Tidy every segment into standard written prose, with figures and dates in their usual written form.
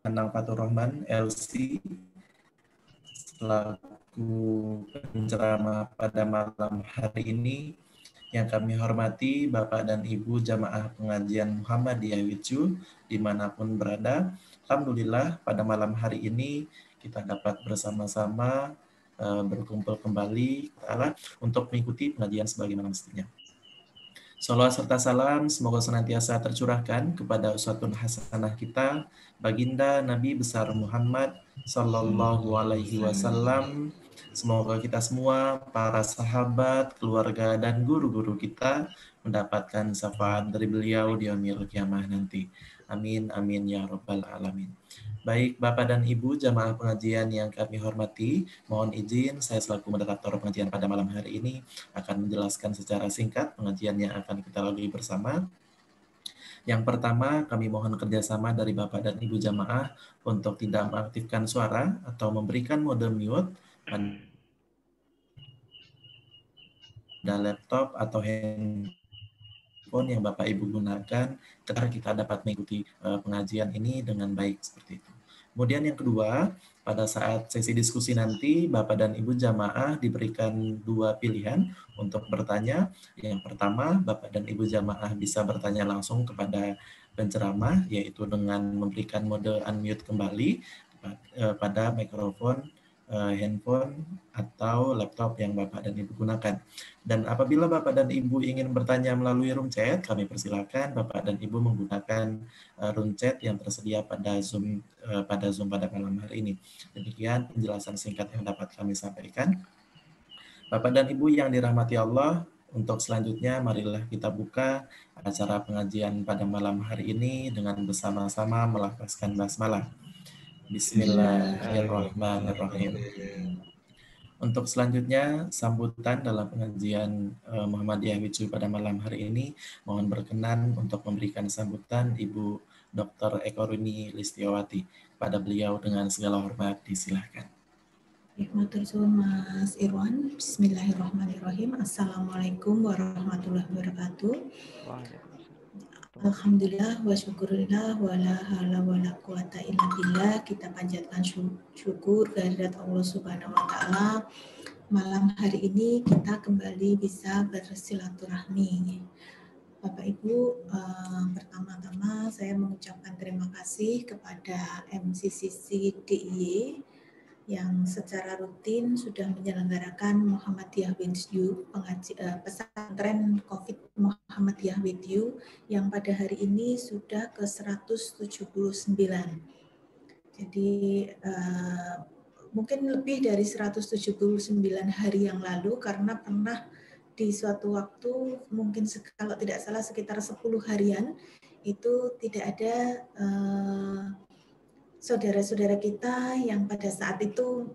Anang Faturrahman, LC, selaku penceramah pada malam hari ini. Yang kami hormati Bapak dan Ibu Jamaah Pengajian Muhammadiyah Wicu dimanapun berada. Alhamdulillah pada malam hari ini kita dapat bersama-sama berkumpul kembali untuk mengikuti pengajian sebagaimana mestinya. Salawat serta salam semoga senantiasa tercurahkan kepada uswatun hasanah kita, baginda Nabi besar Muhammad Sallallahu Alaihi Wasallam. Semoga kita semua, para sahabat, keluarga, dan guru-guru kita mendapatkan syafaat dari beliau di yaumil kiamah nanti. Amin, amin, ya Rabbal Alamin. Baik, Bapak dan Ibu jamaah pengajian yang kami hormati, mohon izin saya selaku moderator pengajian pada malam hari ini akan menjelaskan secara singkat pengajian yang akan kita lalui bersama. Yang pertama, kami mohon kerjasama dari Bapak dan Ibu jamaah untuk tidak mengaktifkan suara atau memberikan mode mute pada laptop atau handphone yang Bapak Ibu gunakan, agar kita dapat mengikuti pengajian ini dengan baik seperti itu. Kemudian yang kedua, pada saat sesi diskusi nanti, Bapak dan Ibu jamaah diberikan dua pilihan untuk bertanya. Yang pertama, Bapak dan Ibu jamaah bisa bertanya langsung kepada penceramah, yaitu dengan memberikan mode unmute kembali pada mikrofon handphone atau laptop yang Bapak dan Ibu gunakan. Dan apabila Bapak dan Ibu ingin bertanya melalui room chat, kami persilakan Bapak dan Ibu menggunakan room chat yang tersedia pada Zoom pada malam hari ini. Demikian penjelasan singkat yang dapat kami sampaikan. Bapak dan Ibu yang dirahmati Allah, untuk selanjutnya marilah kita buka acara pengajian pada malam hari ini dengan bersama-sama melafazkan basmalah. Bismillahirrahmanirrahim. Untuk selanjutnya, sambutan dalam pengajian Muhammadiyah Wicu pada malam hari ini, mohon berkenan untuk memberikan sambutan Ibu Dr. Eko Runi Listiawati. Pada beliau dengan segala hormat disilahkan. Matur suwun Mas Irwan. Bismillahirrahmanirrahim. Assalamualaikum warahmatullahi wabarakatuh. Alhamdulillah wa syukurillah wa la hawla wa la quwata illa billah. Kita panjatkan syukur kehadirat Allah Subhanahu wa taala. Malam hari ini kita kembali bisa bersilaturahmi. Bapak Ibu, pertama-tama saya mengucapkan terima kasih kepada MCCC DIY yang secara rutin sudah menyelenggarakan Muhammadiyah with You, pesantren COVID Muhammadiyah with You yang pada hari ini sudah ke 179. Jadi mungkin lebih dari 179 hari yang lalu, karena pernah di suatu waktu mungkin kalau tidak salah sekitar 10 harian itu tidak ada saudara-saudara kita yang pada saat itu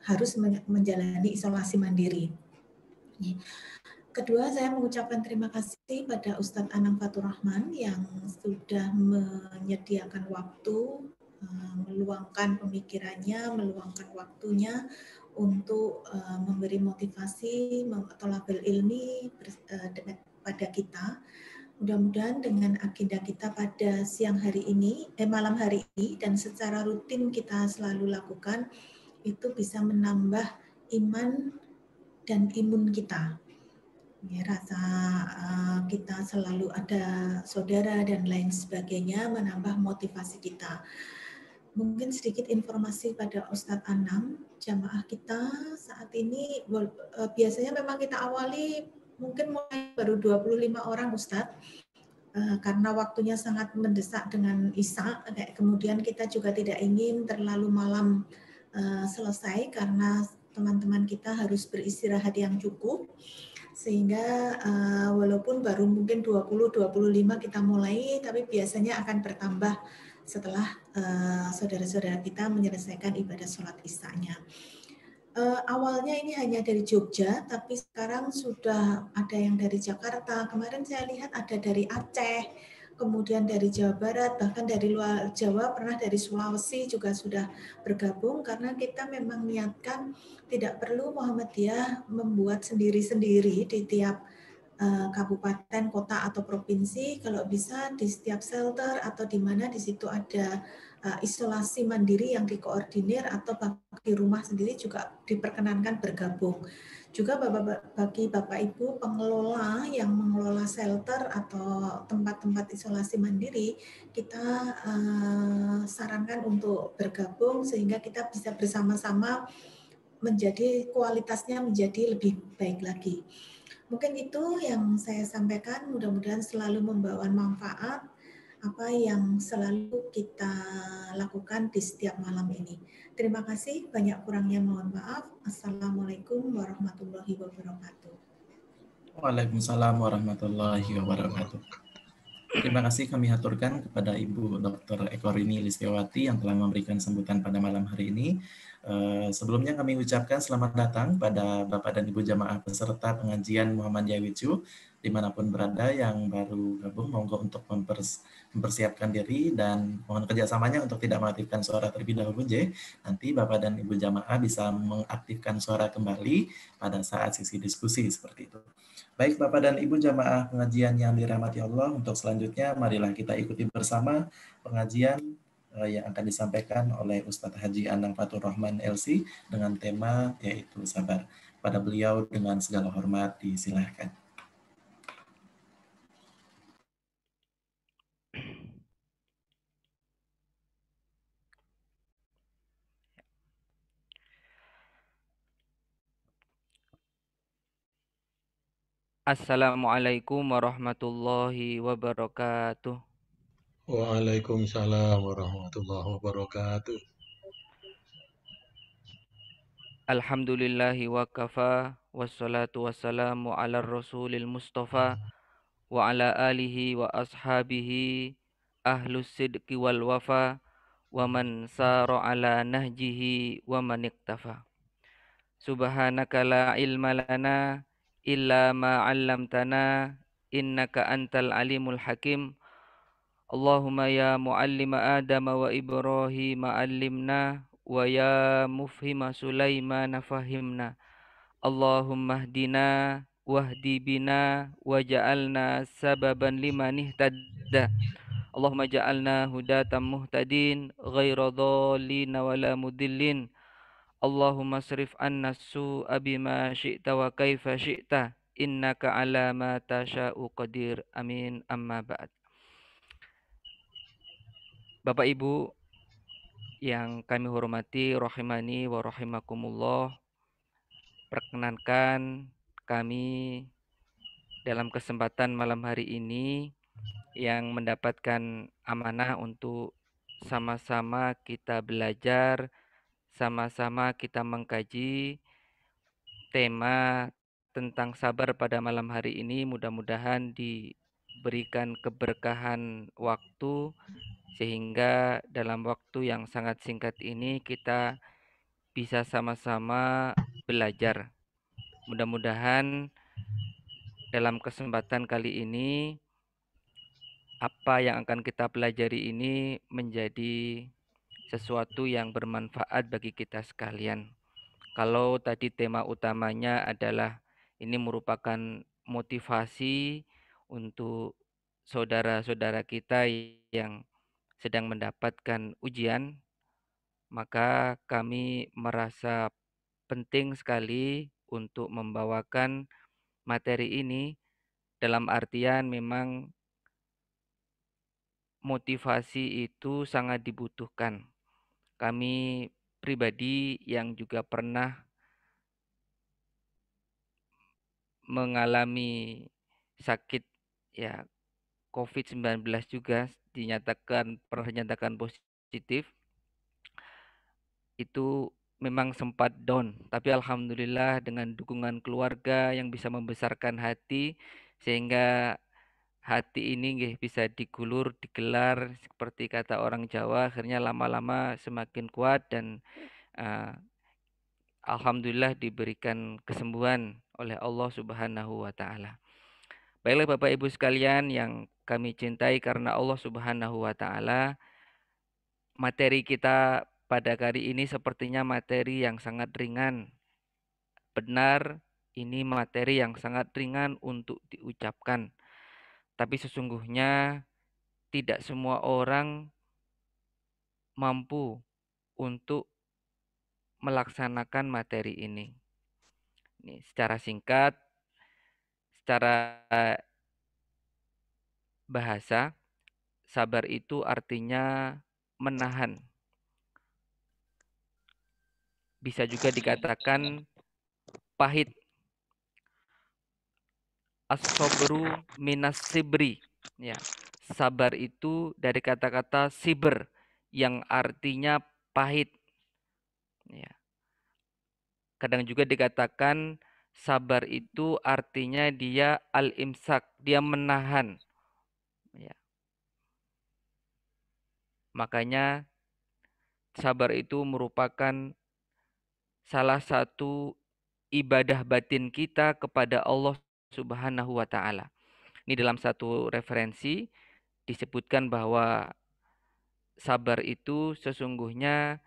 harus menjalani isolasi mandiri. Kedua, saya mengucapkan terima kasih pada Ustadz Anang Faturrahman yang sudah menyediakan waktu, meluangkan pemikirannya, meluangkan waktunya untuk memberi motivasi thalabul ilmi pada kita. Mudah-mudahan dengan agenda kita pada malam hari ini dan secara rutin kita selalu lakukan, itu bisa menambah iman dan imun kita. Ya, rasa kita selalu ada saudara dan lain sebagainya, menambah motivasi kita. Mungkin sedikit informasi pada Ustadz Anam, jamaah kita saat ini biasanya memang kita awali mungkin mulai baru 25 orang Ustadz, karena waktunya sangat mendesak dengan Isya, kemudian kita juga tidak ingin terlalu malam selesai karena teman-teman kita harus beristirahat yang cukup, sehingga walaupun baru mungkin 20-25 kita mulai, tapi biasanya akan bertambah setelah saudara-saudara kita menyelesaikan ibadah sholat Isya-nya. Awalnya ini hanya dari Jogja, tapi sekarang sudah ada yang dari Jakarta. Kemarin saya lihat ada dari Aceh, kemudian dari Jawa Barat, bahkan dari luar Jawa, pernah dari Sulawesi juga sudah bergabung, karena kita memang niatkan tidak perlu Muhammadiyah membuat sendiri-sendiri di tiap kabupaten, kota, atau provinsi. Kalau bisa di setiap shelter atau di mana di situ ada isolasi mandiri yang dikoordinir atau bagi rumah sendiri juga diperkenankan bergabung. Juga bagi Bapak Ibu pengelola yang mengelola shelter atau tempat-tempat isolasi mandiri, kita sarankan untuk bergabung sehingga kita bisa bersama-sama menjadi kualitasnya menjadi lebih baik lagi. Mungkin itu yang saya sampaikan, mudah-mudahan selalu membawa manfaat apa yang selalu kita lakukan di setiap malam ini. Terima kasih, banyak kurangnya mohon maaf. Assalamualaikum warahmatullahi wabarakatuh. Waalaikumsalam warahmatullahi wabarakatuh. Terima kasih kami haturkan kepada Ibu Dr. Eko Rini Listiawati yang telah memberikan sambutan pada malam hari ini. Sebelumnya kami ucapkan selamat datang pada Bapak dan Ibu jamaah peserta pengajian Muhammadiyah Wicu dimanapun berada yang baru gabung, monggo untuk mempersiapkan diri dan mohon kerjasamanya untuk tidak mengaktifkan suara terlebih dahulu J. Nanti Bapak dan Ibu jamaah bisa mengaktifkan suara kembali pada saat sesi diskusi seperti itu. Baik Bapak dan Ibu jamaah pengajian yang dirahmati Allah, untuk selanjutnya marilah kita ikuti bersama pengajian yang akan disampaikan oleh Ustadz Haji Anang Fatur Rahman LC dengan tema yaitu sabar. Pada beliau dengan segala hormat disilahkan. Assalamualaikum warahmatullahi wabarakatuh. Waalaikumsalam warahmatullahi wabarakatuh. Alhamdulillahi wa kafa, wassalatu wassalamu ala rasulil mustafa, wa ala alihi wa ashabihi, ahlus sidqi wal wafa, wa man sara ala nahjihi wa man iktafa. Subhanaka la ilma lana illa ma 'allamtana, innaka antal alimul hakim. Allahumma ya muallima Adam wa Ibrahim allimna wa ya mufhima Sulaiman fahimna. Allahumma hdina wahdi bina waj'alna sababan liman ihtada. Allahumma ja'alna hudatan muhtadin ghaira dhalin wala mudillin. Allahumma srif anna su'a bima syi'ta wa kaifa syi'ta innaka ala ma tasha'u qadir. Amin. Amma ba'd. Bapak Ibu yang kami hormati, rahimani wa rahimakumullah, perkenankan kami dalam kesempatan malam hari ini yang mendapatkan amanah untuk sama-sama kita belajar, sama-sama kita mengkaji tema tentang sabar pada malam hari ini. Mudah-mudahan diberikan keberkahan waktu sehingga dalam waktu yang sangat singkat ini kita bisa sama-sama belajar. Mudah-mudahan dalam kesempatan kali ini apa yang akan kita pelajari ini menjadi sesuatu yang bermanfaat bagi kita sekalian. Kalau tadi tema utamanya adalah ini merupakan motivasi untuk saudara-saudara kita yang sedang mendapatkan ujian, maka kami merasa penting sekali untuk membawakan materi ini dalam artian memang motivasi itu sangat dibutuhkan. Kami pribadi yang juga pernah mengalami sakit ya COVID-19 juga pernah dinyatakan positif, itu memang sempat down, tapi alhamdulillah dengan dukungan keluarga yang bisa membesarkan hati sehingga hati ini bisa digelar seperti kata orang Jawa, akhirnya lama-lama semakin kuat dan alhamdulillah diberikan kesembuhan oleh Allah Subhanahu wa taala. Baiklah Bapak Ibu sekalian yang kami cintai karena Allah Subhanahu wa taala, materi kita pada kali ini sepertinya materi yang sangat ringan. Benar, ini materi yang sangat ringan untuk diucapkan. Tapi sesungguhnya tidak semua orang mampu untuk melaksanakan materi ini. Ini secara singkat, secara bahasa, sabar itu artinya menahan. Bisa juga dikatakan pahit. As-sabru minas sibri. Ya. Sabar itu dari kata-kata siber yang artinya pahit. Ya. Kadang juga dikatakan sabar itu artinya dia al-imsak, dia menahan. Ya. Makanya sabar itu merupakan salah satu ibadah batin kita kepada Allah Subhanahu wa taala. Ini dalam satu referensi disebutkan bahwa sabar itu sesungguhnya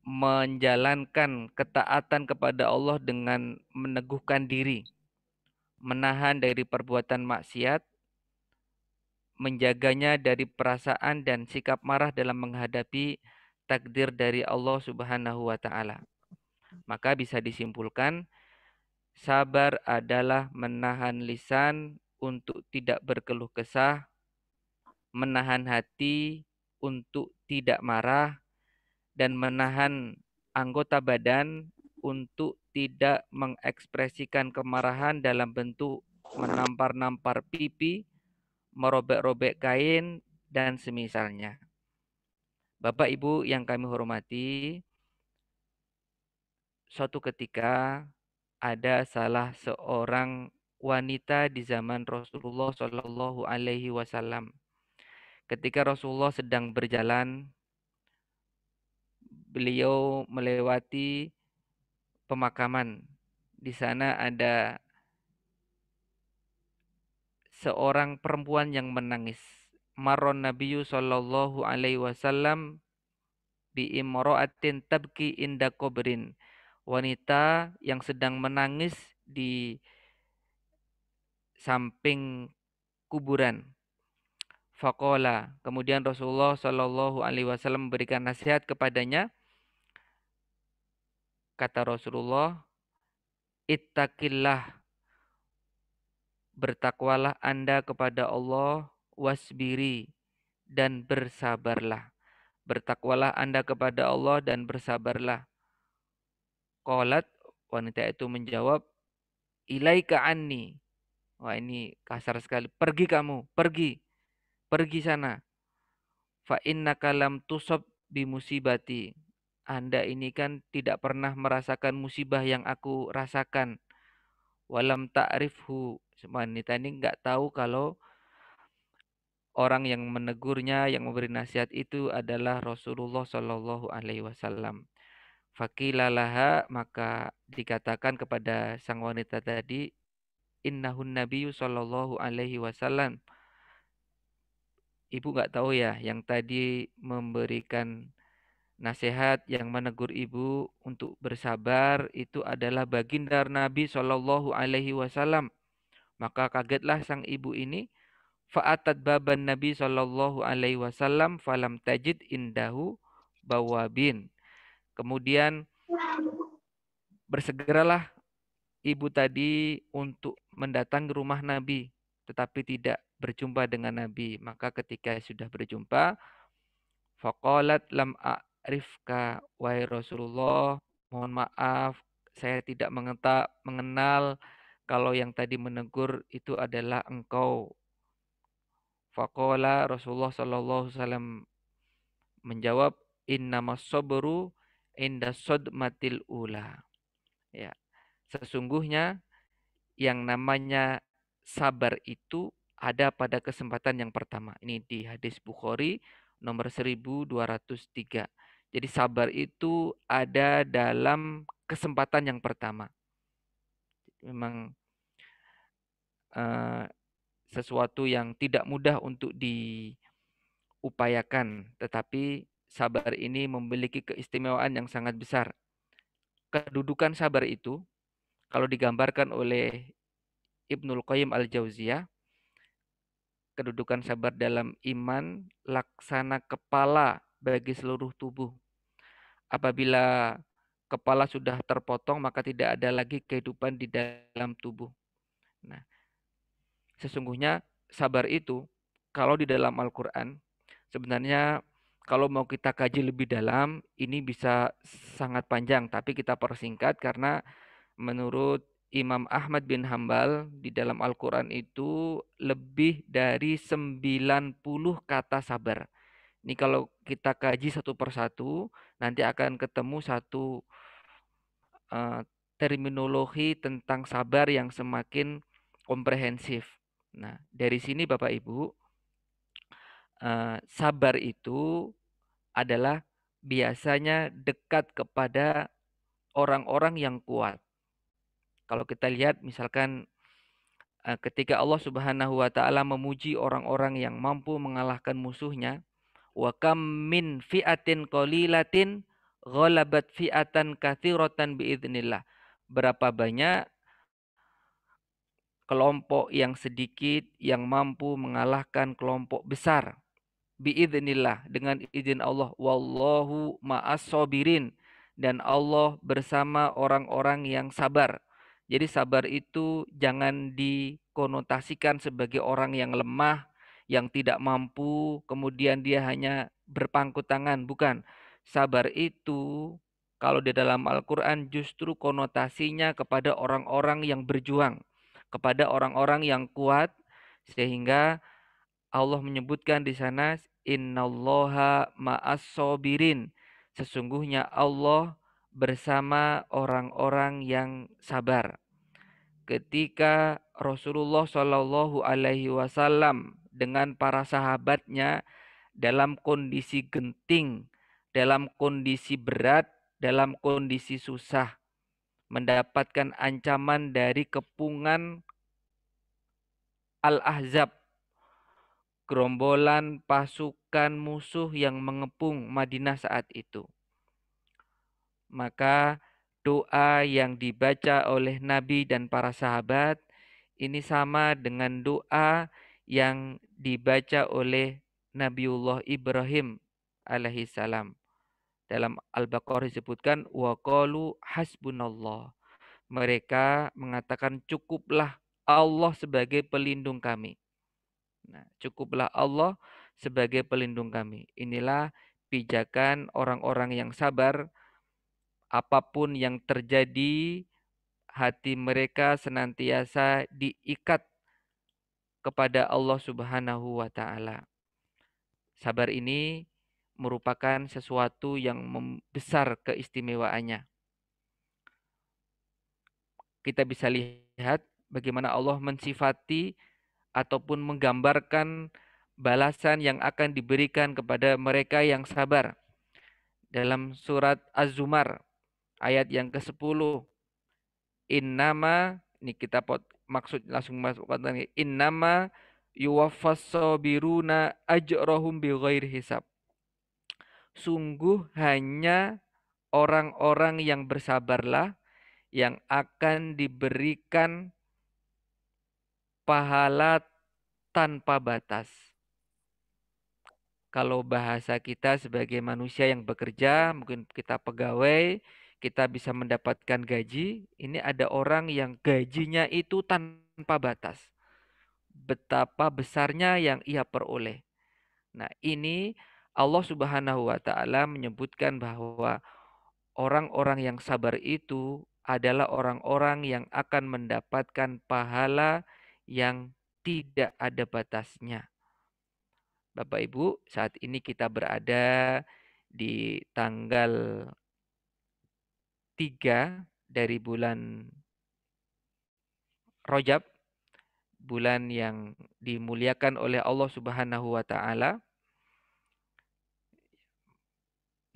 menjalankan ketaatan kepada Allah dengan meneguhkan diri, menahan dari perbuatan maksiat, menjaganya dari perasaan dan sikap marah dalam menghadapi takdir dari Allah Subhanahu wa taala. Maka bisa disimpulkan sabar adalah menahan lisan untuk tidak berkeluh kesah, menahan hati untuk tidak marah, dan menahan anggota badan untuk tidak mengekspresikan kemarahan dalam bentuk menampar-nampar pipi, merobek-robek kain, dan semisalnya. Bapak Ibu yang kami hormati, suatu ketika ada salah seorang wanita di zaman Rasulullah Shallallahu Alaihi Wasallam. Ketika Rasulullah sedang berjalan, beliau melewati pemakaman. Di sana ada seorang perempuan yang menangis. Maron Nabiyyu Shallallahu Alaihi Wasallam bi imra'atin tabki inda qabrin. Wanita yang sedang menangis di samping kuburan. Faqala. Kemudian Rasulullah Shallallahu Alaihi Wasallam memberikan nasihat kepadanya. Kata Rasulullah, ittaqillah, bertakwalah Anda kepada Allah, wasbiri, dan bersabarlah. Bertakwalah Anda kepada Allah dan bersabarlah. Qalat, wanita itu menjawab, ilaika anni. Wah, ini kasar sekali. Pergi kamu, pergi. Pergi sana. Fa innaka lam tusab bi musibati. Anda ini kan tidak pernah merasakan musibah yang aku rasakan. Walam ta'rifhu. Wanita ini enggak tahu kalau orang yang menegurnya, yang memberi nasihat itu adalah Rasulullah Shallallahu Alaihi Wasallam. Fakilalaha, maka dikatakan kepada sang wanita tadi, innahun nabiyyu Shallallahu Alaihi Wasallam. Ibu nggak tahu ya, yang tadi memberikan nasihat, yang menegur ibu untuk bersabar itu adalah baginda Nabi Shallallahu Alaihi Wasallam. Maka kagetlah sang ibu ini. Fa'atat baban Nabi Shallallahu Alaihi Wasallam falam tajid indahu bawabin. Kemudian bersegeralah ibu tadi untuk mendatangi rumah Nabi, tetapi tidak berjumpa dengan Nabi. Maka ketika sudah berjumpa, faqalat lam a'rifka wahai Rasulullah, mohon maaf, saya tidak mengenal kalau yang tadi menegur itu adalah engkau. Faqala Rasulullah sallallahu alaihi wasallam menjawab, innamas sabru inda sodmatil ula. Ya, sesungguhnya yang namanya sabar itu ada pada kesempatan yang pertama. Ini di hadis Bukhari nomor 1203. Jadi sabar itu ada dalam kesempatan yang pertama. Memang sesuatu yang tidak mudah untuk diupayakan, tetapi sabar ini memiliki keistimewaan yang sangat besar. Kedudukan sabar itu kalau digambarkan oleh Ibnul Qayyim Al-Jauziyah, kedudukan sabar dalam iman, laksana kepala bagi seluruh tubuh. Apabila kepala sudah terpotong, maka tidak ada lagi kehidupan di dalam tubuh. Nah, sesungguhnya sabar itu, kalau di dalam Al-Quran, sebenarnya kalau mau kita kaji lebih dalam, ini bisa sangat panjang, tapi kita persingkat karena menurut Imam Ahmad bin Hambal di dalam Al-Quran itu lebih dari 90 kata sabar. Ini kalau kita kaji satu persatu, nanti akan ketemu satu terminologi tentang sabar yang semakin komprehensif. Nah, dari sini Bapak Ibu, sabar itu adalah biasanya dekat kepada orang-orang yang kuat. Kalau kita lihat misalkan ketika Allah Subhanahu wa taala memuji orang-orang yang mampu mengalahkan musuhnya, wa kam min fi'atin qalilatin ghalabat fi'atan katsiratan biidznillah. Berapa banyak kelompok yang sedikit yang mampu mengalahkan kelompok besar biidznillah, dengan izin Allah. Wallahu ma'as sabirin, dan Allah bersama orang-orang yang sabar. Jadi sabar itu jangan dikonotasikan sebagai orang yang lemah, yang tidak mampu, kemudian dia hanya berpangku tangan. Bukan. Sabar itu kalau di dalam Al-Quran justru konotasinya kepada orang-orang yang berjuang, kepada orang-orang yang kuat, sehingga Allah menyebutkan di sana innallaha ma'as sabirin. Sesungguhnya Allah bersama orang-orang yang sabar. Ketika Rasulullah Shallallahu alaihi wasallam dengan para sahabatnya dalam kondisi genting, dalam kondisi berat, dalam kondisi susah, mendapatkan ancaman dari kepungan Al-Ahzab, gerombolan pasukan musuh yang mengepung Madinah saat itu. Maka doa yang dibaca oleh Nabi dan para sahabat ini sama dengan doa yang dibaca oleh Nabiullah Ibrahim alaihissalam. Dalam Al-Baqarah disebutkan wa qalu hasbunallah. Mereka mengatakan cukuplah Allah sebagai pelindung kami. Nah, cukuplah Allah sebagai pelindung kami. Inilah pijakan orang-orang yang sabar. Apapun yang terjadi, hati mereka senantiasa diikat kepada Allah Subhanahu wa taala. Sabar ini merupakan sesuatu yang besar keistimewaannya. Kita bisa lihat bagaimana Allah mensifati ataupun menggambarkan balasan yang akan diberikan kepada mereka yang sabar. Dalam surat Az-Zumar ayat yang ke-10. Innama, ini kita maksud langsung masuk kata innama yuwaffas sabiruna ajrahum bighairi hisab. Sungguh hanya orang-orang yang bersabarlah yang akan diberikan pahala tanpa batas. Kalau bahasa kita sebagai manusia yang bekerja, mungkin kita pegawai, kita bisa mendapatkan gaji. Ini ada orang yang gajinya itu tanpa batas. Betapa besarnya yang ia peroleh. Nah, ini Allah Subhanahu wa taala menyebutkan bahwa orang-orang yang sabar itu adalah orang-orang yang akan mendapatkan pahala yang tidak ada batasnya. Bapak Ibu, saat ini kita berada di tanggal 3 dari bulan Rajab, bulan yang dimuliakan oleh Allah Subhanahu wa taala.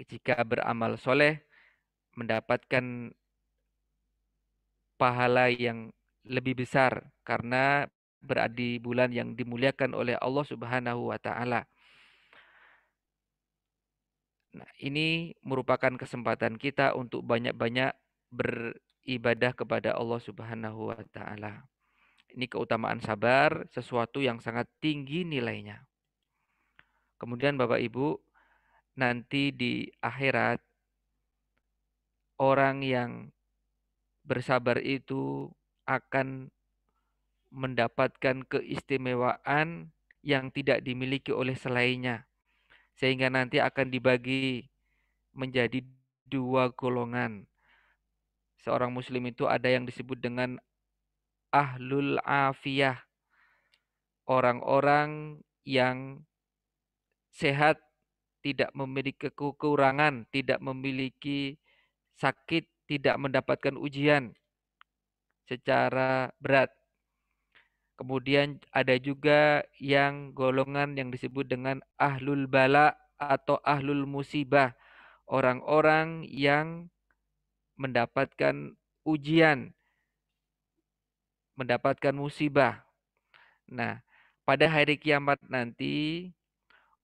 Jika beramal soleh, mendapatkan pahala yang lebih besar karena berada di bulan yang dimuliakan oleh Allah Subhanahu wa taala. Nah, ini merupakan kesempatan kita untuk banyak-banyak beribadah kepada Allah Subhanahu wa taala. Ini keutamaan sabar, sesuatu yang sangat tinggi nilainya. Kemudian Bapak Ibu, nanti di akhirat orang yang bersabar itu akan mendapatkan keistimewaan yang tidak dimiliki oleh selainnya. Sehingga nanti akan dibagi menjadi dua golongan. Seorang muslim itu ada yang disebut dengan ahlul afiyah. Orang-orang yang sehat, tidak memiliki kekurangan, tidak memiliki sakit, tidak mendapatkan ujian secara berat. Kemudian ada juga yang golongan yang disebut dengan ahlul bala atau ahlul musibah. Orang-orang yang mendapatkan ujian, mendapatkan musibah. Nah, pada hari kiamat nanti,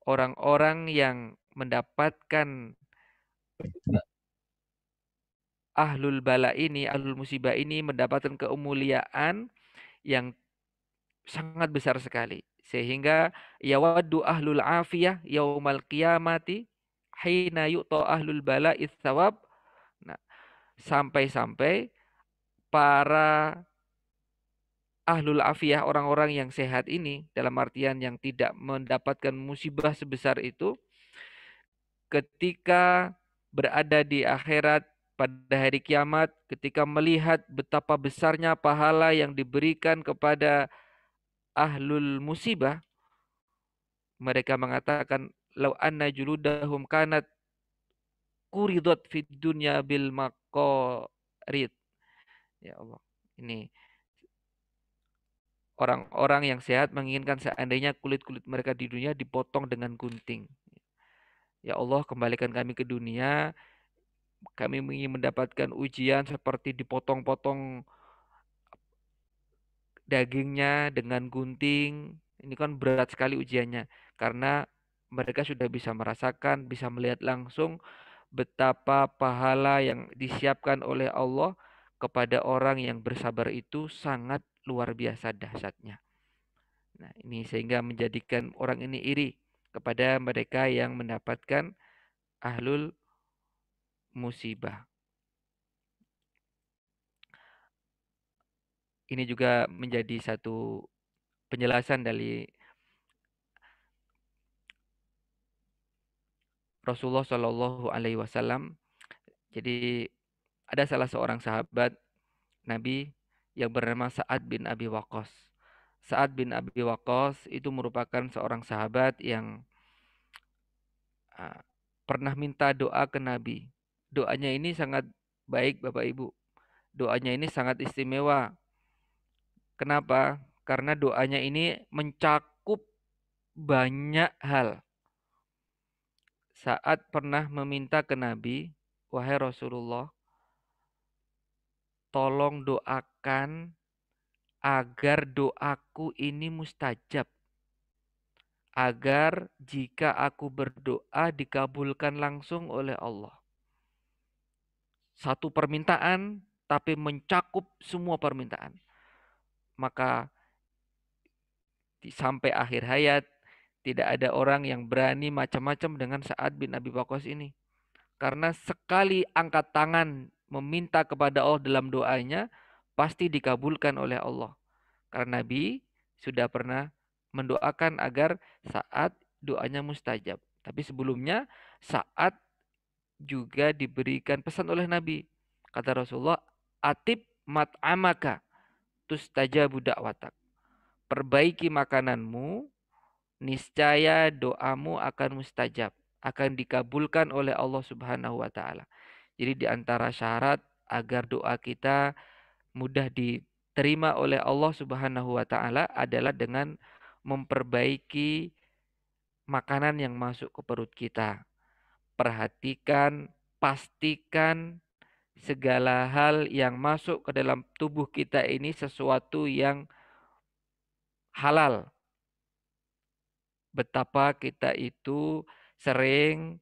orang-orang yang mendapatkan ahlul bala ini, ahlul musibah ini mendapatkan kemuliaan yang sangat besar sekali. Sehingga yawaddu ahlul afiyah yaumal qiyamati hina yu'ta ahlul bala itsawab. Nah, sampai-sampai para ahlul afiyah, orang-orang yang sehat ini, dalam artian yang tidak mendapatkan musibah sebesar itu, ketika berada di akhirat pada hari kiamat, ketika melihat betapa besarnya pahala yang diberikan kepada ahlul musibah, mereka mengatakan, "Lau anna juludahum kanat kuridot fid dunya bil maqarid." Ya Allah. Ini orang-orang yang sehat menginginkan seandainya kulit-kulit mereka di dunia dipotong dengan gunting. Ya Allah, kembalikan kami ke dunia. Kami ingin mendapatkan ujian seperti dipotong-potong dagingnya dengan gunting. Ini kan berat sekali ujiannya. Karena mereka sudah bisa merasakan, bisa melihat langsung betapa pahala yang disiapkan oleh Allah kepada orang yang bersabar itu sangat luar biasa dahsyatnya. Nah, ini sehingga menjadikan orang ini iri kepada mereka yang mendapatkan ahlul musibah. Ini juga menjadi satu penjelasan dari Rasulullah Shallallahu Alaihi Wasallam. Jadi ada salah seorang sahabat Nabi yang bernama Sa'ad bin Abi Waqqas. Sa'ad bin Abi Waqqas itu merupakan seorang sahabat yang pernah minta doa ke Nabi. Doanya ini sangat baik Bapak Ibu. Doanya ini sangat istimewa. Kenapa? Karena doanya ini mencakup banyak hal. Saat pernah meminta ke Nabi, "Wahai Rasulullah, tolong doakan agar doaku ini mustajab. Agar jika aku berdoa dikabulkan langsung oleh Allah." Satu permintaan tapi mencakup semua permintaan. Maka sampai akhir hayat tidak ada orang yang berani macam-macam dengan Sa'ad bin Abi Waqqas ini. Karena sekali angkat tangan meminta kepada Allah dalam doanya, pasti dikabulkan oleh Allah. Karena Nabi sudah pernah mendoakan agar Sa'ad doanya mustajab. Tapi sebelumnya Sa'ad juga diberikan pesan oleh Nabi. Kata Rasulullah, "Atib mat'amaka tustajabu da'watak." Perbaiki makananmu, niscaya doamu akan mustajab, akan dikabulkan oleh Allah Subhanahu wa taala. Jadi di antara syarat agar doa kita mudah diterima oleh Allah Subhanahu wa taala adalah dengan memperbaiki makanan yang masuk ke perut kita. Perhatikan, pastikan segala hal yang masuk ke dalam tubuh kita ini sesuatu yang halal. Betapa kita itu sering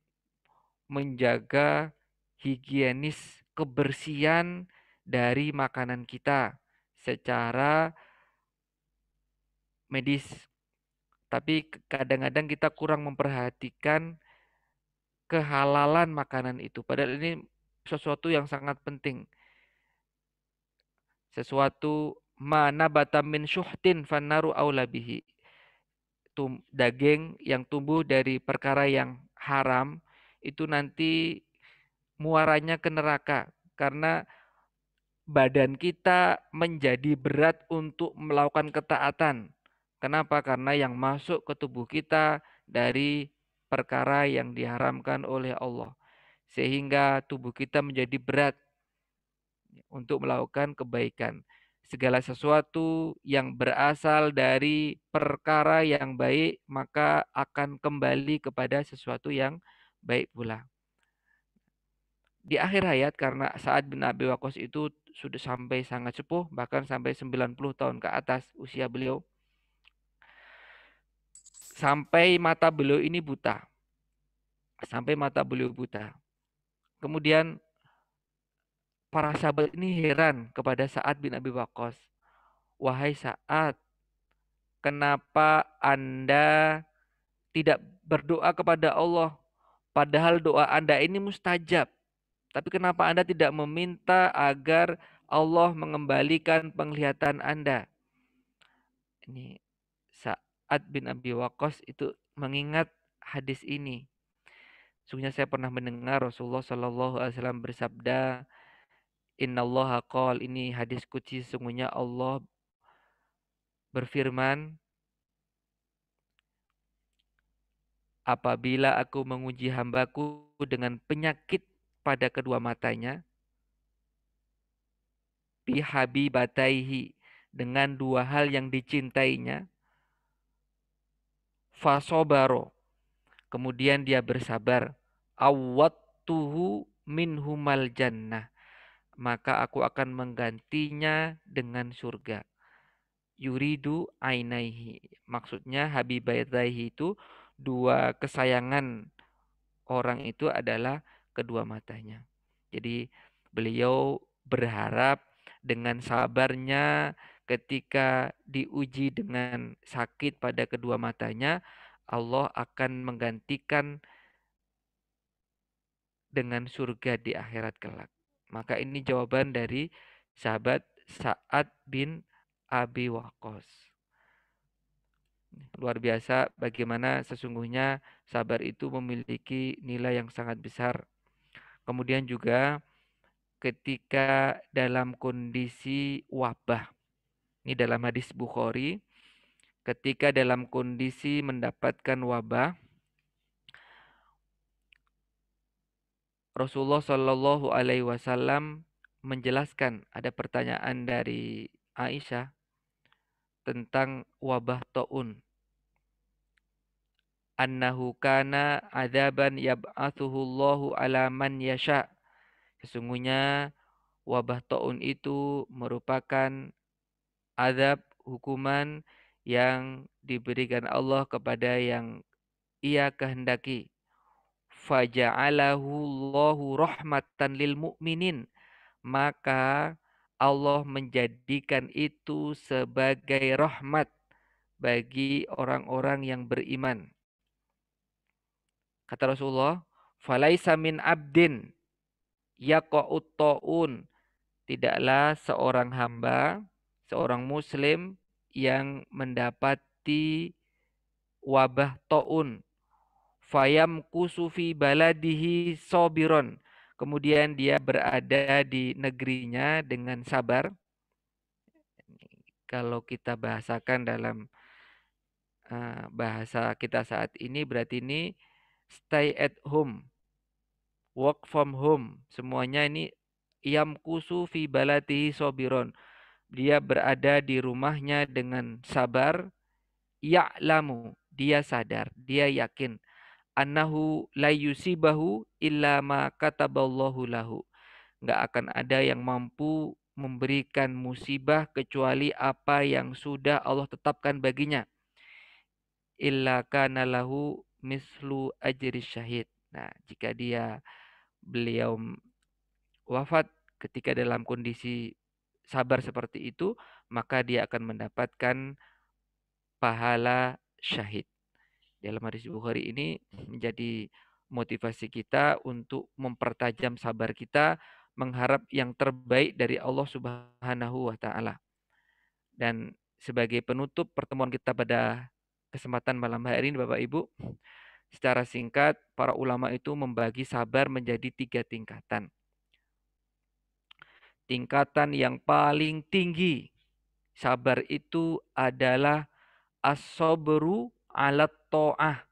menjaga higienis kebersihan dari makanan kita secara medis. Tapi kadang-kadang kita kurang memperhatikan kehalalan makanan itu. Padahal ini sesuatu yang sangat penting. Sesuatu mana batamin syuhtin fannaru aula bihi. Daging yang tumbuh dari perkara yang haram itu nanti muaranya ke neraka karena badan kita menjadi berat untuk melakukan ketaatan. Kenapa? Karena yang masuk ke tubuh kita dari perkara yang diharamkan oleh Allah. Sehingga tubuh kita menjadi berat untuk melakukan kebaikan. Segala sesuatu yang berasal dari perkara yang baik, maka akan kembali kepada sesuatu yang baik pula. Di akhir hayat, karena Sa'ad bin Abi Waqqas itu sudah sampai sangat sepuh, bahkan sampai 90 tahun ke atas usia beliau, sampai mata beliau ini buta. Sampai mata beliau buta. Kemudian para sahabat ini heran kepada Sa'ad bin Abi Waqqas. Wahai Sa'ad, kenapa Anda tidak berdoa kepada Allah? Padahal doa Anda ini mustajab. Tapi kenapa Anda tidak meminta agar Allah mengembalikan penglihatan Anda? Ini Sa'ad bin Abi Waqqas itu mengingat hadis ini. Sungguhnya saya pernah mendengar Rasulullah Shallallahu Alaihi Wasallam bersabda, Innallaha qol, ini hadis qudsi, sesungguhnya Allah berfirman, apabila aku menguji hambaku dengan penyakit pada kedua matanya, bihabibataihi, dengan dua hal yang dicintainya, fasobaro, kemudian dia bersabar, awwattuhu minhumal jannah, maka aku akan menggantinya dengan surga. Yuridu ainaihi, maksudnya habibataihi itu dua kesayangan orang itu adalah kedua matanya. Jadi beliau berharap dengan sabarnya ketika diuji dengan sakit pada kedua matanya, Allah akan menggantikan dengan surga di akhirat kelak. Maka ini jawaban dari sahabat Sa'ad bin Abi Waqqas. Luar biasa bagaimana sesungguhnya sabar itu memiliki nilai yang sangat besar. Kemudian juga ketika dalam kondisi wabah. Ini dalam hadis Bukhari, ketika dalam kondisi mendapatkan wabah, Rasulullah Shallallahu Alaihi Wasallam menjelaskan, ada pertanyaan dari Aisyah tentang wabah taun. Annahu kana adaban yab'athuhu Allahu ala man yasha. Sesungguhnya wabah taun itu merupakan azab, hukuman yang diberikan Allah kepada yang Ia kehendaki. Faja'alahu Allahu rahmatan lil mu'minin. Maka Allah menjadikan itu sebagai rahmat bagi orang-orang yang beriman. Kata Rasulullah, falaisa min abdin yaqa'ut ta'un. Tidaklah seorang hamba, seorang muslim yang mendapati wabah taun, fayam kusufi baladihi sobiron, kemudian dia berada di negerinya dengan sabar. Kalau kita bahasakan dalam bahasa kita saat ini, berarti ini stay at home, work from home, semuanya ini yamkusu fi baladihi sobiron. Dia berada di rumahnya dengan sabar. Ya'lamu, dia sadar, dia yakin. Annahu la yusibahu illa ma kataballahu lahu. Nggak akan ada yang mampu memberikan musibah kecuali apa yang sudah Allah tetapkan baginya. Illa kana lahu mislu ajri syahid. Nah, jika beliau wafat ketika dalam kondisi sabar seperti itu, maka dia akan mendapatkan pahala syahid. Dalam hadis Bukhari ini menjadi motivasi kita untuk mempertajam sabar kita, mengharap yang terbaik dari Allah Subhanahu wa taala. Dan sebagai penutup pertemuan kita pada kesempatan malam hari ini Bapak Ibu, secara singkat para ulama itu membagi sabar menjadi 3 tingkatan. Tingkatan yang paling tinggi sabar itu adalah as-sabru 'alat ta'ah.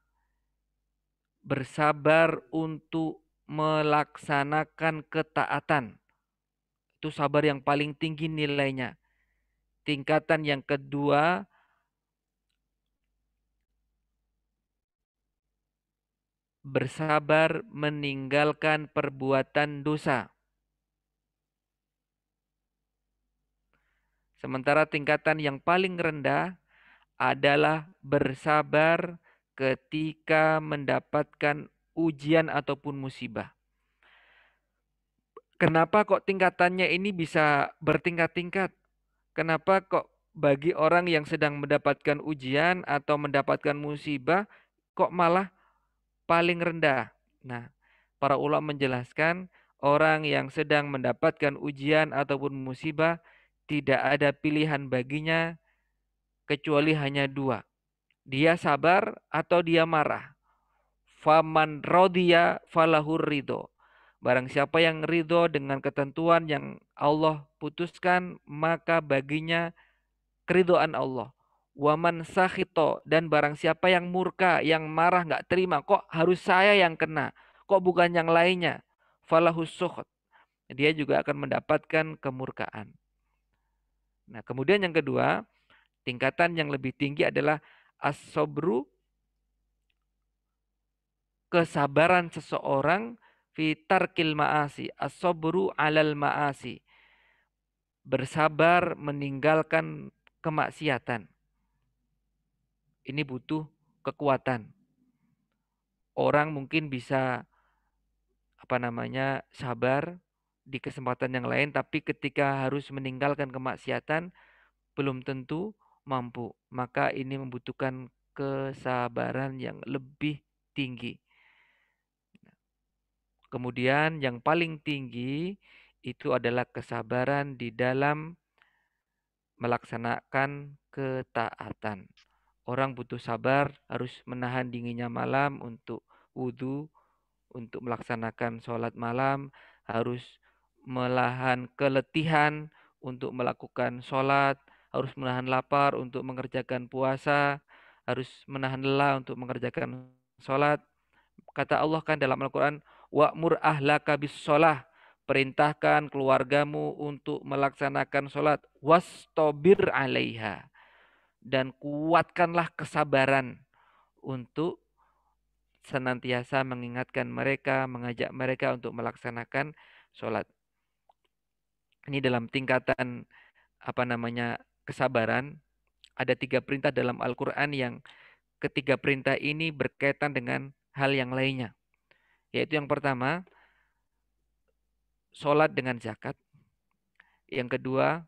Bersabar untuk melaksanakan ketaatan. Itu sabar yang paling tinggi nilainya. Tingkatan yang kedua, bersabar meninggalkan perbuatan dosa. Sementara tingkatan yang paling rendah adalah bersabar ketika mendapatkan ujian ataupun musibah. Kenapa kok tingkatannya ini bisa bertingkat-tingkat? Kenapa kok bagi orang yang sedang mendapatkan ujian atau mendapatkan musibah kok malah paling rendah? Nah, para ulama menjelaskan orang yang sedang mendapatkan ujian ataupun musibah tidak ada pilihan baginya kecuali hanya 2. Dia sabar atau dia marah. Faman rodiya falahur ridho. Barang siapa yang ridho dengan ketentuan yang Allah putuskan, maka baginya keridhaan Allah. Waman sakhito, dan barang siapa yang murka, yang marah, nggak terima, kok harus saya yang kena, kok bukan yang lainnya, falahus sukhot. Dia juga akan mendapatkan kemurkaan. Nah, kemudian yang kedua, tingkatan yang lebih tinggi adalah as-sabru, kesabaran seseorang fi tarkil ma'asi, as-sabru 'alal ma'asi. Bersabar meninggalkan kemaksiatan. Ini butuh kekuatan. Orang mungkin bisa sabar di kesempatan yang lain, tapi ketika harus meninggalkan kemaksiatan belum tentu mampu. Maka ini membutuhkan kesabaran yang lebih tinggi. Kemudian yang paling tinggi itu adalah kesabaran di dalam melaksanakan ketaatan. Orang butuh sabar, harus menahan dinginnya malam untuk wudhu, untuk melaksanakan sholat malam, harus menahan keletihan untuk melakukan sholat, harus menahan lapar untuk mengerjakan puasa, harus menahan lelah untuk mengerjakan sholat. Kata Allah kan dalam Al-Quran, wa'mur ahlaka bis sholah, perintahkan keluargamu untuk melaksanakan sholat, wastobir 'alaiha, dan kuatkanlah kesabaran untuk senantiasa mengingatkan mereka, mengajak mereka untuk melaksanakan sholat. Ini dalam tingkatan kesabaran. Ada 3 perintah dalam Al-Quran yang ketiga perintah ini berkaitan dengan hal yang lainnya. Yaitu yang pertama, sholat dengan zakat. Yang kedua,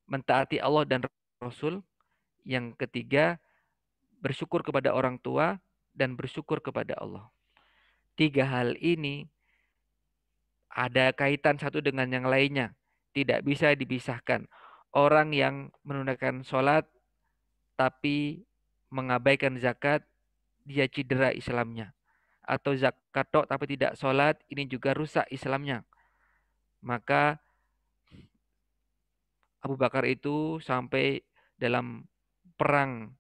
mentaati Allah dan Rasul. Yang ketiga, bersyukur kepada orang tua dan bersyukur kepada Allah. 3 hal ini ada kaitan satu dengan yang lainnya. Tidak bisa dipisahkan. Orang yang menunaikan sholat tapi mengabaikan zakat, dia cedera Islamnya. Atau zakat tok tapi tidak sholat, ini juga rusak Islamnya. Maka Abu Bakar itu sampai dalam perang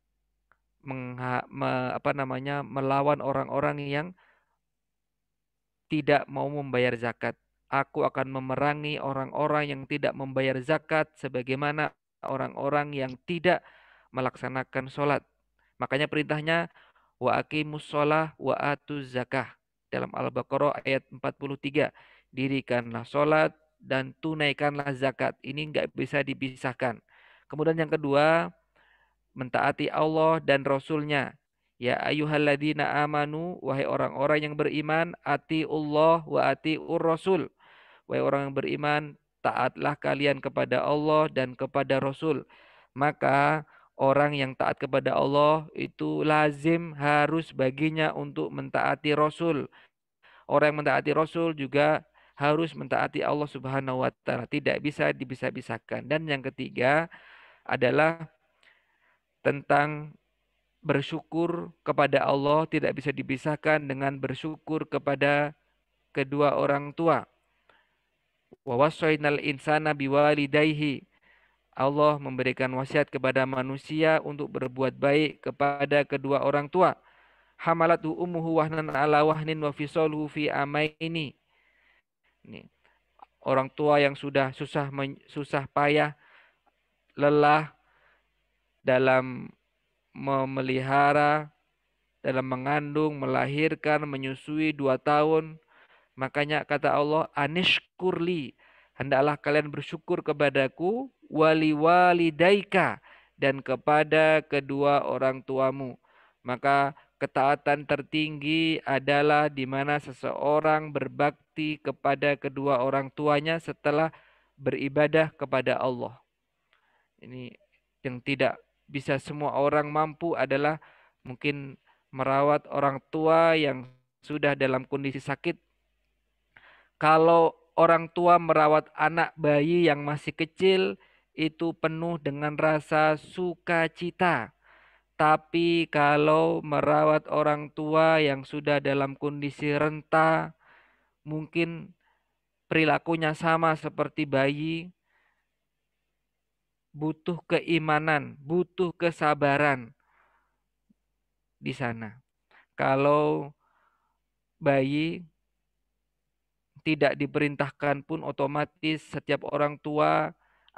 melawan orang-orang yang tidak mau membayar zakat. Aku akan memerangi orang-orang yang tidak membayar zakat sebagaimana orang-orang yang tidak melaksanakan sholat. Makanya perintahnya wa aqimus sholah wa atuz zakah. Dalam Al-Baqarah ayat 43. Dirikanlah sholat dan tunaikanlah zakat. Ini enggak bisa dipisahkan. Kemudian yang kedua, mentaati Allah dan Rasul-Nya. Ya ayyuhalladzina amanu, wahai orang-orang yang beriman, atiullah wa atiur rasul. Wahai orang yang beriman, taatlah kalian kepada Allah dan kepada Rasul. Maka orang yang taat kepada Allah itu lazim harus baginya untuk mentaati Rasul. Orang yang mentaati Rasul juga harus mentaati Allah Subhanahu wa taala, tidak bisa dipisah-pisahkan. Dan yang ketiga adalah tentang bersyukur kepada Allah tidak bisa dipisahkan dengan bersyukur kepada kedua orang tua. Wa wassaynal insana biwalidayhi. Allah memberikan wasiat kepada manusia untuk berbuat baik kepada kedua orang tua. Hamalatu ummuhu wahnan ala wahnin wa fisaluhu fi amaini. Ini orang tua yang sudah susah payah, lelah dalam memelihara, dalam mengandung, melahirkan, menyusui 2 tahun. Makanya kata Allah, anishkurli, hendaklah kalian bersyukur kepadaku, wali walidaika, dan kepada kedua orang tuamu. Maka ketaatan tertinggi adalah di mana seseorang berbakti kepada kedua orang tuanya setelah beribadah kepada Allah. Ini yang tidak bisa semua orang mampu adalah mungkin merawat orang tua yang sudah dalam kondisi sakit. Kalau orang tua merawat anak bayi yang masih kecil, itu penuh dengan rasa sukacita. Tapi kalau merawat orang tua yang sudah dalam kondisi renta, mungkin perilakunya sama seperti bayi, butuh keimanan, butuh kesabaran di sana. Kalau bayi tidak diperintahkan pun otomatis setiap orang tua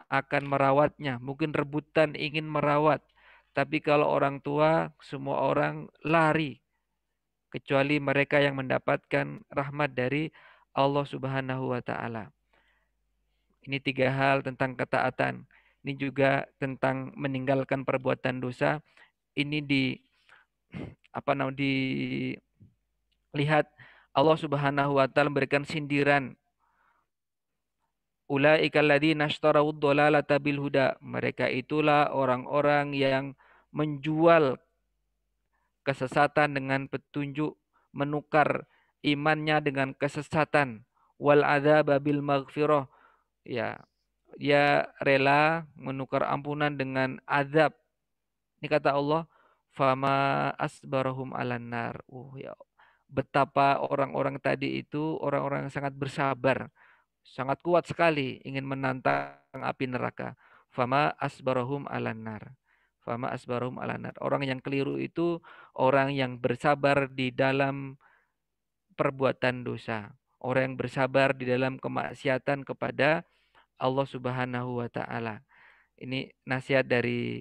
akan merawatnya. Mungkin rebutan ingin merawat. Tapi kalau orang tua, semua orang lari. Kecuali mereka yang mendapatkan rahmat dari Allah Subhanahu wa taala. Ini 3 hal tentang ketaatan. Ini juga tentang meninggalkan perbuatan dosa. Ini dilihat Allah Subhanahu wa taala memberikan sindiran. Ulaika alladzina ishtarawud dhalalata bil huda. Mereka itulah orang-orang yang menjual kesesatan dengan petunjuk, menukar imannya dengan kesesatan. Wal adzaba bil maghfirah. Ya, dia rela menukar ampunan dengan azab. Ini kata Allah, fama asbarahum alan nar. Ya, betapa orang-orang tadi itu orang-orang yang sangat bersabar, sangat kuat sekali ingin menantang api neraka. Fama asbarahum alan nar. Fama asbarahum alan nar. Orang yang keliru itu orang yang bersabar di dalam perbuatan dosa. Orang yang bersabar di dalam kemaksiatan kepada Allah Subhanahu wa taala. Ini nasihat dari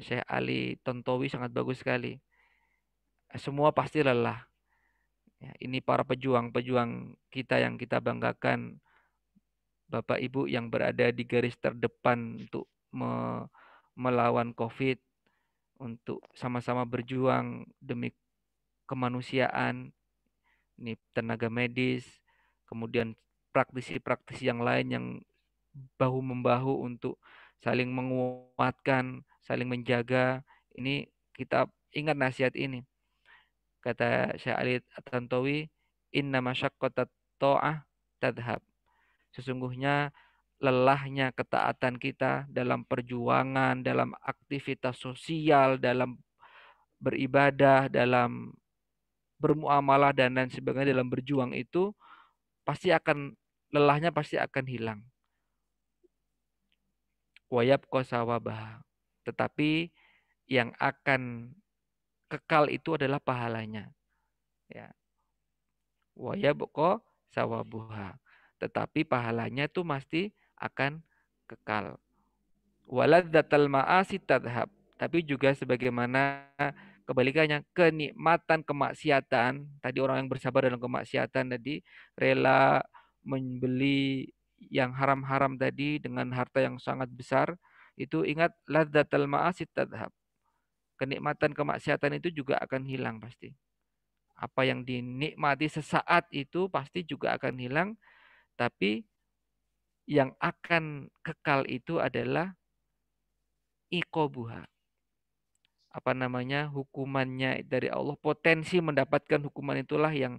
Syekh Ali Tontowi sangat bagus sekali. Semua pasti lelah. Ya, ini para pejuang-pejuang kita yang kita banggakan, Bapak Ibu yang berada di garis terdepan untuk melawan COVID, untuk sama-sama berjuang demi kemanusiaan. Ini tenaga medis, kemudian praktisi-praktisi yang lain yang bahu-membahu untuk saling menguatkan, saling menjaga. Ini kita ingat nasihat ini. Kata Syekh Ali At-Tantawi, inna masyaqqatat ta'ah tadhab. Sesungguhnya lelahnya ketaatan kita dalam perjuangan, dalam aktivitas sosial, dalam beribadah, dalam bermuamalah dan lain sebagainya, dalam berjuang itu pasti akan lelahnya pasti akan hilang. Wayab qasawabah. Tetapi yang akan kekal itu adalah pahalanya. Ya. Wayab qasawabuha. Tetapi pahalanya itu pasti akan kekal. Waladzatal ma'asi tadhab. Tapi juga sebagaimana kebalikannya, kenikmatan kemaksiatan, tadi orang yang bersabar dalam kemaksiatan tadi rela membeli yang haram-haram tadi dengan harta yang sangat besar, itu ingat ladzatal ma'asi tadhab. Kenikmatan kemaksiatan itu juga akan hilang pasti. Apa yang dinikmati sesaat itu pasti juga akan hilang, tapi yang akan kekal itu adalah iqobuha. Hukumannya dari Allah, potensi mendapatkan hukuman itulah yang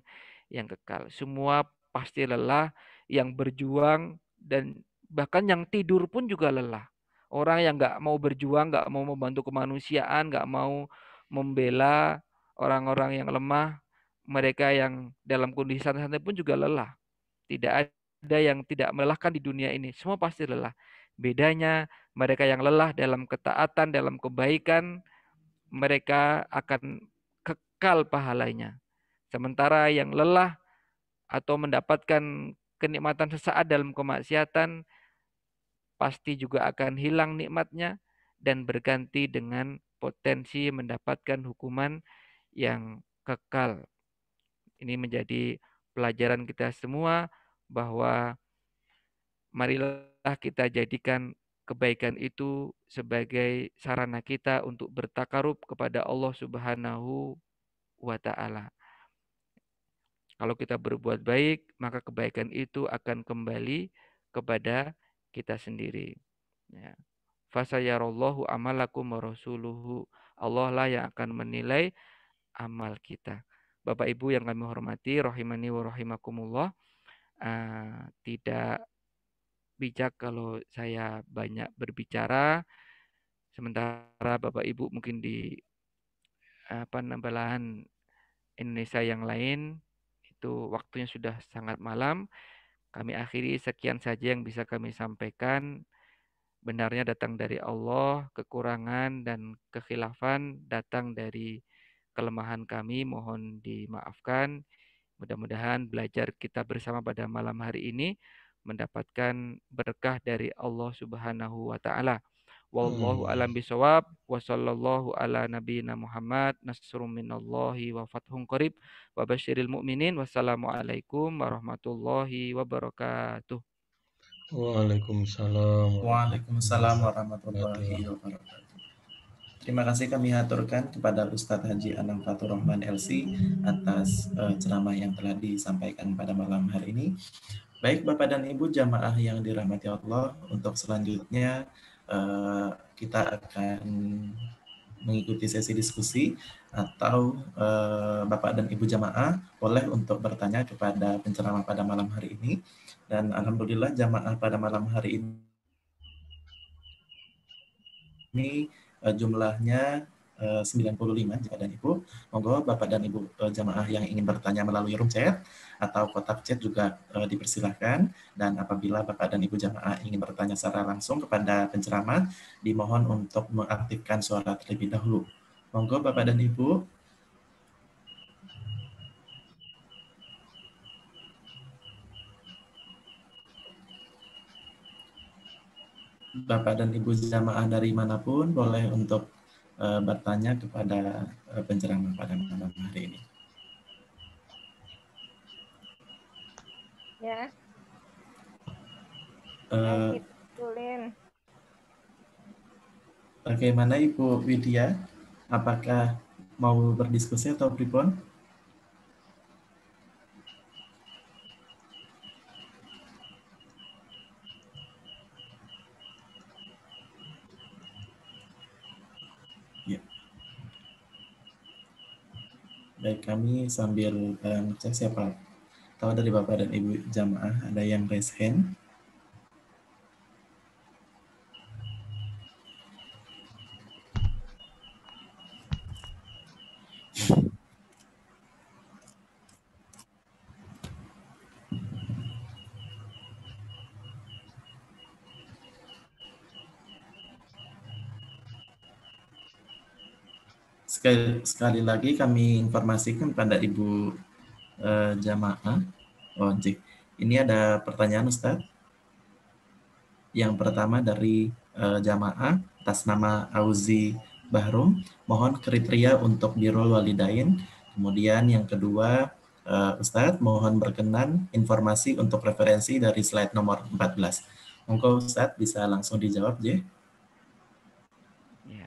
yang kekal. Semua pasti lelah, yang berjuang dan bahkan yang tidur pun juga lelah. Orang yang nggak mau berjuang, nggak mau membantu kemanusiaan, nggak mau membela orang-orang yang lemah, mereka yang dalam kondisi santai pun juga lelah. Tidak ada yang tidak melelahkan di dunia ini. Semua pasti lelah. Bedanya mereka yang lelah dalam ketaatan, dalam kebaikan, mereka akan kekal pahalanya. Sementara yang lelah atau mendapatkan kenikmatan sesaat dalam kemaksiatan, pasti juga akan hilang nikmatnya dan berganti dengan potensi mendapatkan hukuman yang kekal. Ini menjadi pelajaran kita semua bahwa marilah kita jadikan kebaikan itu sebagai sarana kita untuk bertakarub kepada Allah Subhanahu wa taala. Kalau kita berbuat baik, maka kebaikan itu akan kembali kepada kita sendiri. Ya. Fasayarallahu amalakum wa rasuluhu. Allah lah yang akan menilai amal kita. Bapak Ibu yang kami hormati, rahimani wa rahimakumullah, tidak bijak kalau saya banyak berbicara, sementara Bapak Ibu mungkin di belahan Indonesia yang lain itu waktunya sudah sangat malam. Kami akhiri sekian saja yang bisa kami sampaikan. Benarnya datang dari Allah, kekurangan dan kekhilafan datang dari kelemahan kami, mohon dimaafkan. Mudah-mudahan belajar kita bersama pada malam hari ini mendapatkan berkah dari Allah Subhanahu wa taala. Wallahu alam bisawab wa sallallahu ala nabiyyina Muhammad nasrum minallahi wa fathun qarib wa basyiril mu'minin. Wassalamualaikum warahmatullahi wabarakatuh. Waalaikumsalam Waalaikumsalam warahmatullahi warahmatullahi wabarakatuh. Terima kasih kami haturkan kepada Ustadz Haji Anang Fatur Rahman LC atas ceramah yang telah disampaikan pada malam hari ini. Baik Bapak dan Ibu jamaah yang dirahmati Allah, untuk selanjutnya kita akan mengikuti sesi diskusi atau Bapak dan Ibu jamaah boleh untuk bertanya kepada penceramah pada malam hari ini. Dan alhamdulillah jamaah pada malam hari ini jumlahnya 95 Bapak dan Ibu. Monggo Bapak dan Ibu jamaah yang ingin bertanya melalui room chat atau kotak chat juga dipersilahkan. Dan apabila Bapak dan Ibu jamaah ingin bertanya secara langsung kepada penceramah, dimohon untuk mengaktifkan suara terlebih dahulu. Monggo Bapak dan Ibu. Bapak dan Ibu jamaah dari manapun boleh untuk bertanya kepada penceramah pada malam hari ini. Ya. Bagaimana Ibu Widya? Apakah mau berdiskusi atau pripun? Ya. Baik, kami sambil cek siapa tahu dari Bapak dan Ibu jamaah ada yang raise hand. Sekali lagi kami informasikan pada Ibu jamaah. Oh, ini ada pertanyaan Ustaz. Yang pertama dari jamaah atas nama Auzi Bahrum, mohon kriteria untuk Birrul Walidain. Kemudian yang kedua, Ustadz mohon berkenan informasi untuk referensi dari slide nomor 14. Monggo Ustadz bisa langsung dijawab, J. Ya.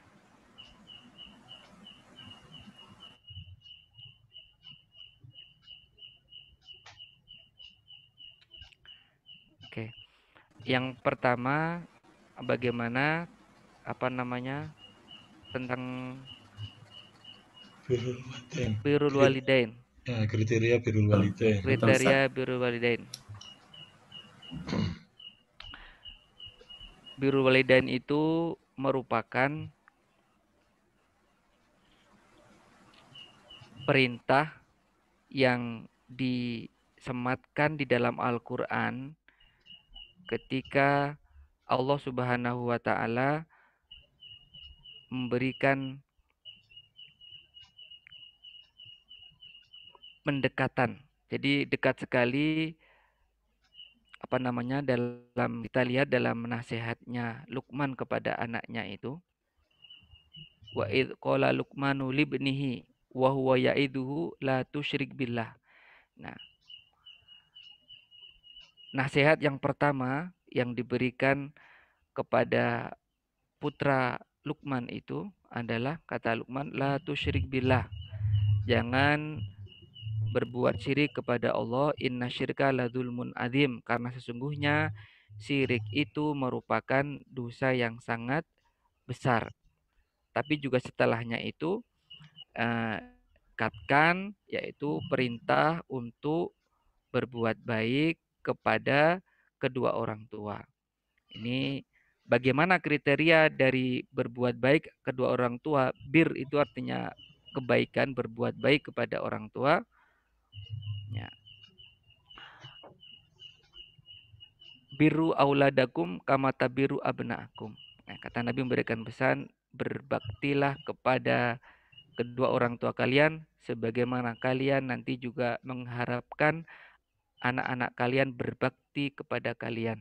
Oke. Yang pertama bagaimana tentang birrul walidain. kriteria birrul walidain. Betul, Ustaz. Kriteria birrul walidain. Birrul walidain itu merupakan perintah yang disematkan di dalam Al-Quran ketika Allah Subhanahu wa Ta'ala memberikan pendekatan. Jadi dekat sekali dalam kita lihat dalam nasihatnya Luqman kepada anaknya itu, wa id qala Luqmanu libnihi wa huwa ya'iduhu la tusyrik billah. Nah, nasihat yang pertama yang diberikan kepada putra Luqman itu adalah kata Luqman, la tusyrik billah. Jangan berbuat syirik kepada Allah, inna syirka ladzulmun adzim, karena sesungguhnya syirik itu merupakan dosa yang sangat besar. Tapi juga setelahnya itu katkan, yaitu perintah untuk berbuat baik kepada kedua orang tua. Ini bagaimana kriteria dari berbuat baik kedua orang tua? Bir itu artinya kebaikan, berbuat baik kepada orang tua. Ya. Biru auladakum kama tabiru abnaakum. Nah, kata Nabi memberikan pesan, berbaktilah kepada kedua orang tua kalian sebagaimana kalian nanti juga mengharapkan anak-anak kalian berbakti kepada kalian.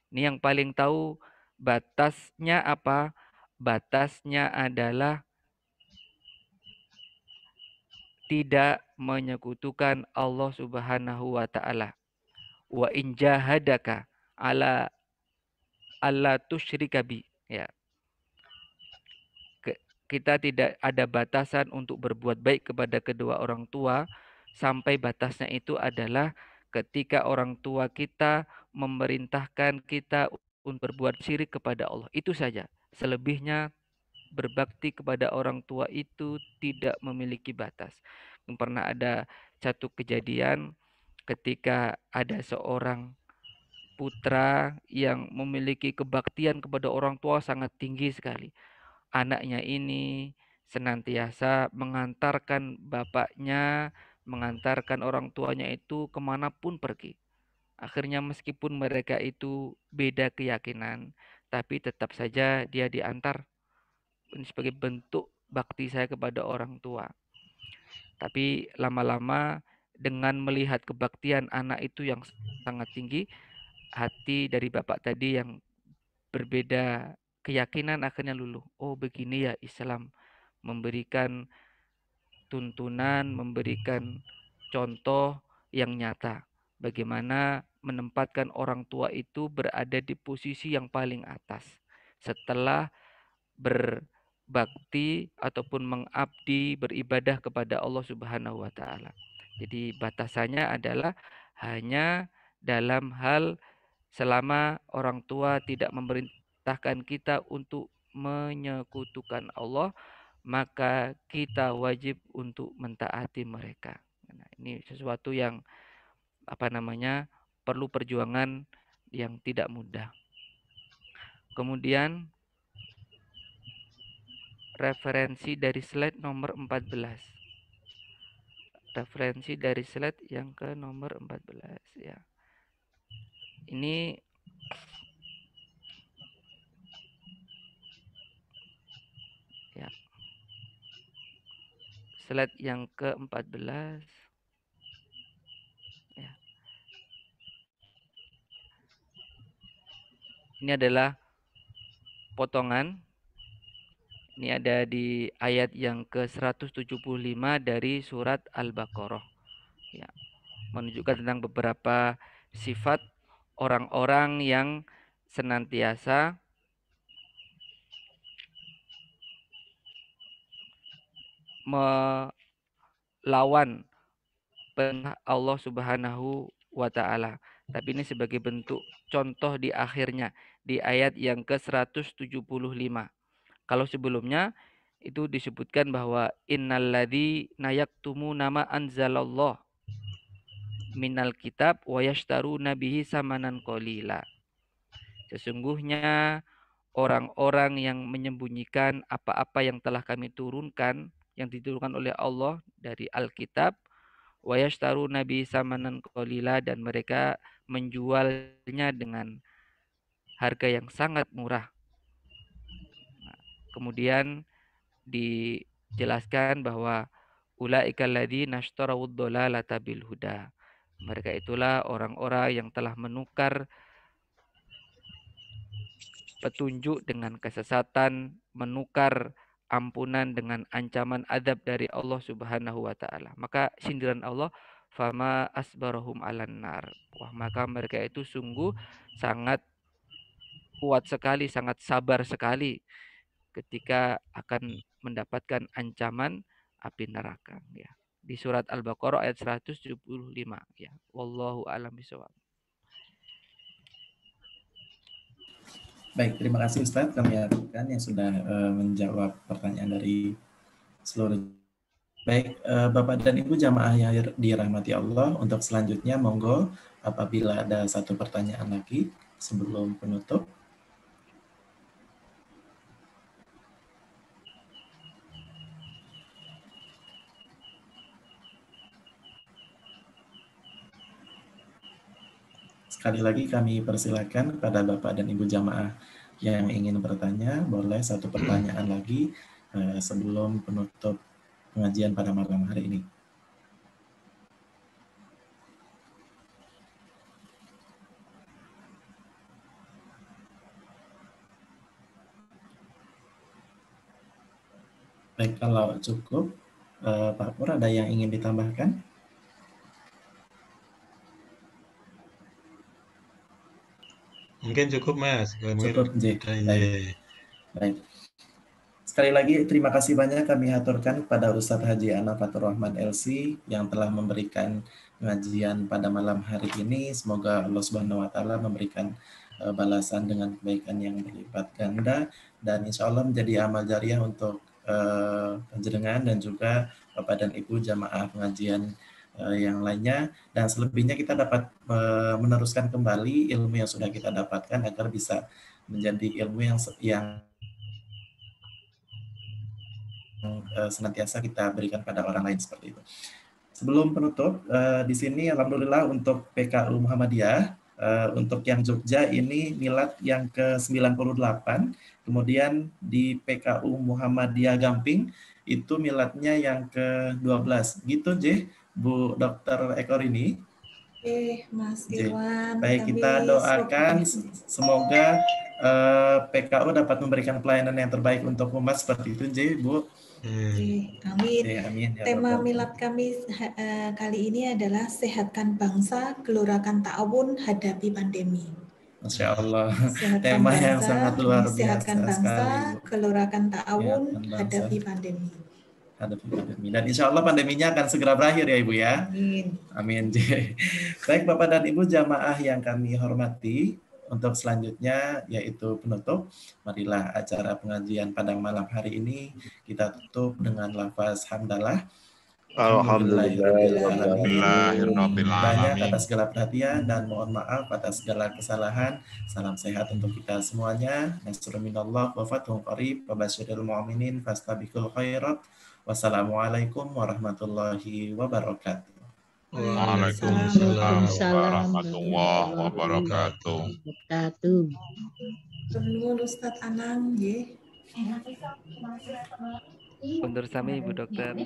Ini yang paling tahu batasnya apa? Batasnya adalah tidak menyekutukan Allah Subhanahu wa Ta'ala. Wa in jahadaka ala alla tusyrika bi. Ya. Kita tidak ada batasan untuk berbuat baik kepada kedua orang tua sampai batasnya itu adalah ketika orang tua kita memerintahkan kita untuk berbuat syirik kepada Allah. Itu saja. Selebihnya berbakti kepada orang tua itu tidak memiliki batas. Pernah ada satu kejadian ketika ada seorang putra yang memiliki kebaktian kepada orang tua sangat tinggi sekali. Anaknya ini senantiasa mengantarkan bapaknya, mengantarkan orang tuanya itu kemanapun pergi. Akhirnya meskipun mereka itu beda keyakinan, tapi tetap saja dia diantar. Ini sebagai bentuk bakti saya kepada orang tua. Tapi lama-lama dengan melihat kebaktian anak itu yang sangat tinggi, hati dari bapak tadi yang berbeda keyakinan akhirnya luluh. Oh, begini ya Islam, memberikan tuntunan, memberikan contoh yang nyata. Bagaimana menempatkan orang tua itu berada di posisi yang paling atas. Setelah berbakti ataupun mengabdi, beribadah kepada Allah Subhanahu wa Ta'ala. Jadi batasannya adalah hanya dalam hal selama orang tua tidak memerintahkan kita untuk menyekutukan Allah, maka kita wajib untuk mentaati mereka. Nah, ini sesuatu yang perlu perjuangan yang tidak mudah. Kemudian referensi dari slide nomor 14. Referensi dari slide yang ke nomor 14 ya. Ini ya. Slide yang ke-14 ya. Ini adalah potongan. Ini ada di ayat yang ke-175 dari surat Al-Baqarah. Ya. Menunjukkan tentang beberapa sifat orang-orang yang senantiasa melawan perintah Allah Subhanahu wa Ta'ala. Tapi ini sebagai bentuk contoh di akhirnya di ayat yang ke-175. Kalau sebelumnya itu disebutkan bahwa innalladzi nayaktumu nama anzalallah minal kitab wa yashtaruna bihi samanan qalila. Sesungguhnya orang-orang yang menyembunyikan apa-apa yang telah kami turunkan, yang diturunkan oleh Allah dari Alkitab, wa yashtaruna bihi samanan qalila, dan mereka menjualnya dengan harga yang sangat murah. Nah, kemudian dijelaskan bahwa ulaikal ladzina ishtarawud dhalalata bil huda. Mereka itulah orang-orang yang telah menukar petunjuk dengan kesesatan, menukar ampunan dengan ancaman adab dari Allah Subhanahu wa taala. Maka sindiran Allah, fama asbarahum 'alan nar. Wah, maka mereka itu sungguh sangat kuat sekali, sangat sabar sekali ketika akan mendapatkan ancaman api neraka, ya. Di surat Al-Baqarah ayat 175, ya. Wallahu a'lam bishawab. Baik, terima kasih Ustadz. Kami harapkan yang sudah menjawab pertanyaan dari seluruh. Baik, Bapak dan Ibu jamaah yang dirahmati Allah, untuk selanjutnya monggo apabila ada satu pertanyaan lagi sebelum penutup. Sekali lagi kami persilakan kepada Bapak dan Ibu jamaah yang ingin bertanya, boleh satu pertanyaan lagi sebelum penutup pengajian pada malam hari ini. Baik, kalau cukup, Pak Pur, ada yang ingin ditambahkan? Mungkin cukup Mas. Cukup, baik. Sekali lagi terima kasih banyak kami haturkan kepada Ustadz Haji Ana Fatur Rahman LC yang telah memberikan pengajian pada malam hari ini. Semoga Allah Subhanahu wa taala memberikan balasan dengan kebaikan yang berlipat ganda dan insya Allah menjadi amal jariah untuk panjenengan dan juga Bapak dan Ibu jamaah pengajian yang lainnya, dan selebihnya kita dapat meneruskan kembali ilmu yang sudah kita dapatkan agar bisa menjadi ilmu yang senantiasa kita berikan pada orang lain seperti itu. Sebelum penutup, di sini alhamdulillah untuk PKU Muhammadiyah, untuk yang Jogja ini milad yang ke-98, kemudian di PKU Muhammadiyah Gamping itu miladnya yang ke-12. Gitu, Bu Dr. Eko ini. Mas Irwan. Baik, kita doakan semoga PKU dapat memberikan pelayanan yang terbaik untuk umat seperti itu, Bu. Amin. Amin. Tema milad kami kali ini adalah sehatkan bangsa, gelorakan ta'awun, hadapi pandemi. Masya Allah. Sehatkan tema bangsa, yang sangat luar biasa sehatkan bangsa, sekali, gelorakan ta'awun, hadapi pandemi. Hadapi pandemi. Dan insya Allah pandeminya akan segera berakhir ya Ibu ya. Amin. Amin. Baik Bapak dan Ibu jamaah yang kami hormati, untuk selanjutnya yaitu penutup, marilah acara pengajian pada malam hari ini kita tutup dengan lafaz hamdalah. Alhamdulillahirrahmanirrahim. Banyak atas segala perhatian dan mohon maaf atas segala kesalahan. Salam sehat untuk kita semuanya. Nasrun minallah wa fathun qarib wa basyiril mu'minin fastabiqul khairat. Wassalamualaikum warahmatullahi wabarakatuh. Waalaikumsalam warahmatullahi wabarakatuh. Nuhun Ustadz Anang, Undur sami Bu Dokter,